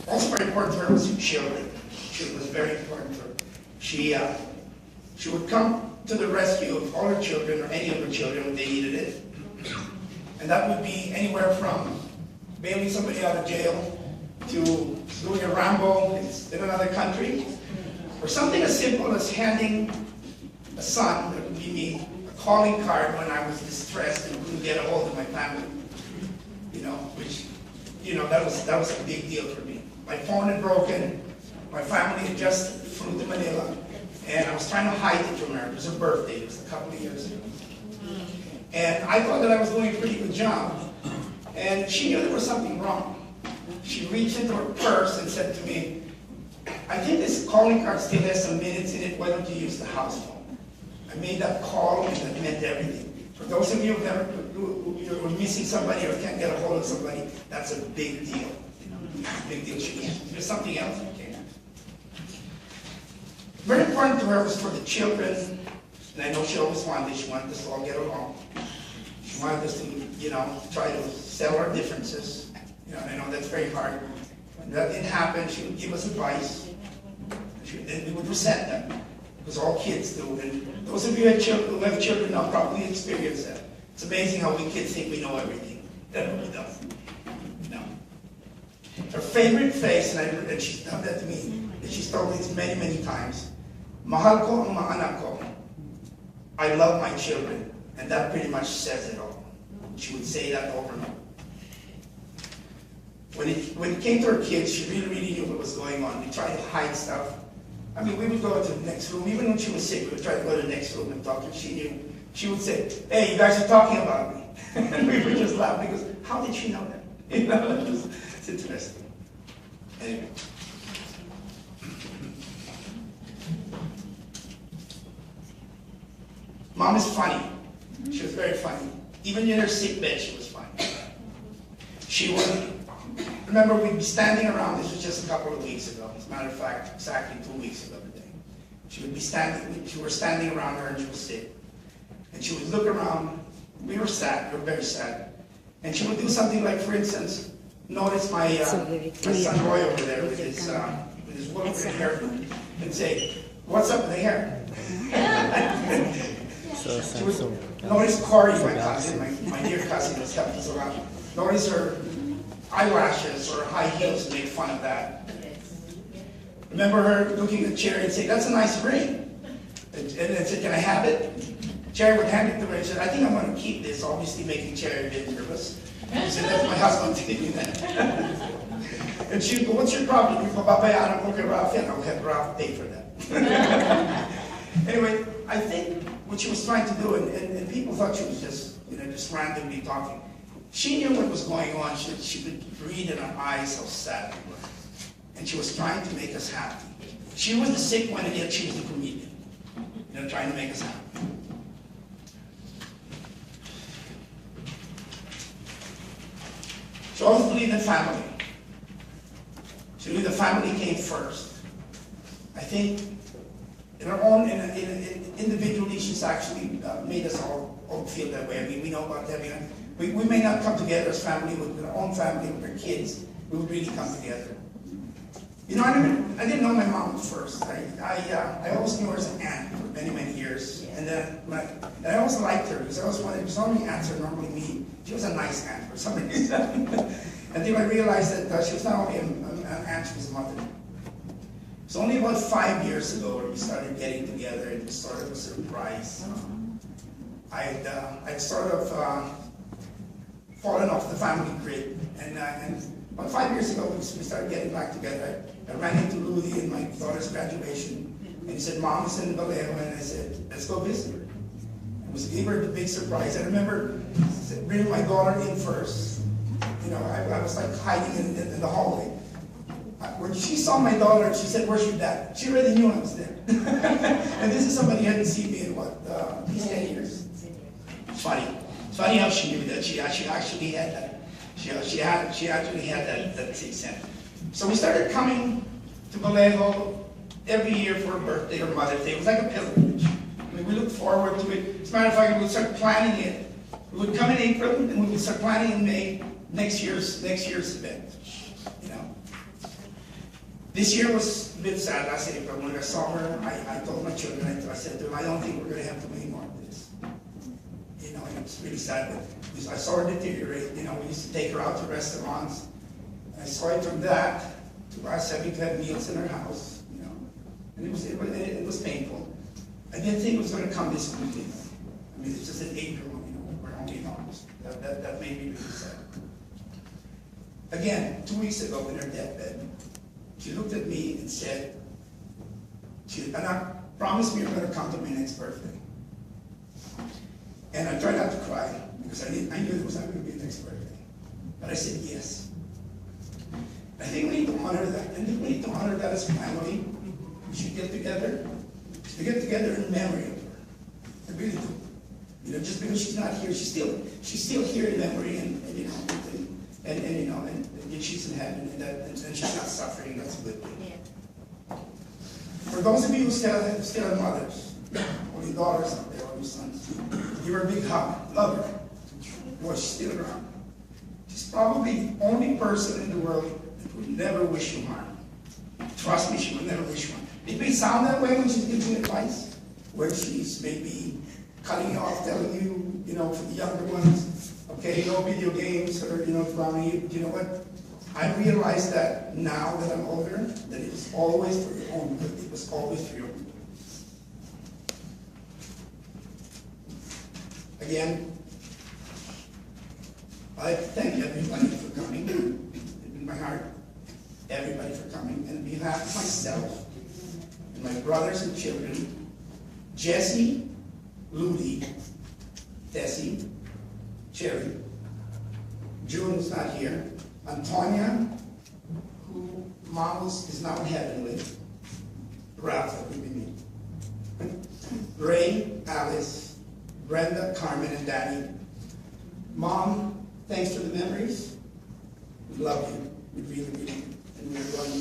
Also very important to her was her children. She was very important to her. She would come to the rescue of all her children or any of her children when they needed it. And that would be anywhere from bailing somebody out of jail to doing a Rambo in another country, or something as simple as handing a son, that would be me, a calling card when I was distressed and couldn't get a hold of my family. That was a big deal for me. My phone had broken, my family had just flew to Manila, and I was trying to hide it from her. It was her birthday, it was a couple of years ago. And I thought that I was doing a pretty good job, and she knew there was something wrong. She reached into her purse and said to me, I think this calling card still has some minutes in it, why don't you use the house phone? I made that call and that meant everything. For those of you who are missing somebody or can't get a hold of somebody, that's a big deal. Big deal. There's something else. Okay. Very important to her was for the children, and I know she always wanted this. She wanted us to all get along. She wanted us to, try to settle our differences. And I know that's very hard. When that didn't happen, she would give us advice. And we would resent them, because all kids do. And those of you who have children now probably experience that. It's amazing how we kids think we know everything. That really does. No. Her favorite phrase, and she's done that to me, and she's told me this many, many times, mahal ko ang mga anak ko. I love my children. And that pretty much says it all. She would say that over and over. When it came to her kids, she really, really knew what was going on. We tried to hide stuff. I mean, we would go to the next room. Even when she was sick, we would try to go to the next room and talk to her. She knew. She would say, hey, you guys are talking about me. And we would just laugh because how did she know that? It's interesting. Anyway. Mom is funny. She was very funny. Even in her sick bed, she was funny. She would, remember, we'd be standing around, this was just a couple of weeks ago. As a matter of fact, exactly 2 weeks ago today. She would be standing, we were standing around her and she was sick. And she would look around, we were sad, we were very sad. And she would do something like, for instance, notice my son Roy over there with his woolly hair, and say, what's up with the hair? She would notice Corey, my cousin, my dear cousin who's helped us around. Notice her eyelashes or high heels and make fun of that. Remember her looking at Cherry and saying, that's a nice ring. And then said, can I have it? Cherry would hand it to her and said, I think I'm going to keep this, obviously making Cherry a bit nervous. She said, that's my husband taking that. And she would go, what's your problem? You go, babayaran ko kay Ralph, and I'll have Ralph pay for that. Anyway, I think what she was trying to do, and people thought she was just randomly talking. She knew what was going on. She could read in her eyes how sad we were. And she was trying to make us happy. She was the sick one, and yet she was the comedian. Trying to make us happy. She always believed in family. She knew the family came first. I think in her own, individually, she's actually made us all feel that way. I mean, we know about having, we may not come together as family, with our own family, with our kids, we would really come together. I didn't know my mom first. I always knew her as an aunt for many, many years. And I always liked her because I always wanted, because normally aunts are normally mean. She was a nice aunt for some reason. Until I realized that she was not only an aunt, she was a mother. It's only about 5 years ago where we started getting together. It was sort of a surprise. I'd sort of fallen off the family grid. And about 5 years ago, we started getting back together. I ran into Rudy in my daughter's graduation. And he said, Mom is in Vallejo. And I said, let's go visit her. It gave her the big surprise. I remember bringing my daughter in first. I was like hiding in the hallway. When she saw my daughter, she said, where's your dad? She already knew I was there. And this is somebody who hadn't seen me in at least 10 years. It's funny. It's funny how she knew that. She actually had that. She actually had that sixth sense. So we started coming to Vallejo every year for her birthday or Mother's Day. It was like a pilgrimage. I mean, we looked forward to it. As a matter of fact, we would start planning it. We would come in April and we would start planning in May next year's event. This year was a bit sad last April. When I saw her, I told my children, I said to them, I don't think we're going to have to do any more of this. You know, and it's really sad. Because I saw her deteriorate. You know, we used to take her out to restaurants. And I saw it from that to us having to have meals in her house. You know, and it was painful. I didn't think it was going to come this quickly. I mean, it's just in April, you know, we're only in August. That made me really sad. Again, 2 weeks ago in her deathbed, she looked at me and said, and I promised me you're going to come to my next birthday. And I tried not to cry because I knew it was not going to be the next birthday. But I said yes. I think we need to honor that. And we need to honor that as a family. We should get together. We get together in memory of her. I really do. You know, just because she's not here, she's still here in memory, and you know, and you know, and she's in heaven, and she's not suffering. That's a good thing. Yeah. For those of you who still have mothers, or your daughters out there, or your sons, give her a big hug. Love her. Boy, she's still around. She's probably the only person in the world that would never wish you harm. Trust me, she would never wish you harm. It may sound that way when she's giving advice, where she's maybe cutting you off, telling you, you know, for the younger ones, okay, no video games, or, you know, drowning you. You know what? I realize that now that I'm older, that it was always for your own good. It was always for your own good. Again, I thank everybody for coming. In my heart, everybody for coming. And on behalf of myself and my brothers and children, Jesse, Ludi, Tessie, Cherry, June is not here, Antonia, who Mom is now in heaven with, Ralph that we've been meeting, Ray, Alice, Brenda, Carmen, and Danny. Mom, thanks for the memories. We love you. We really, really do. And we're going to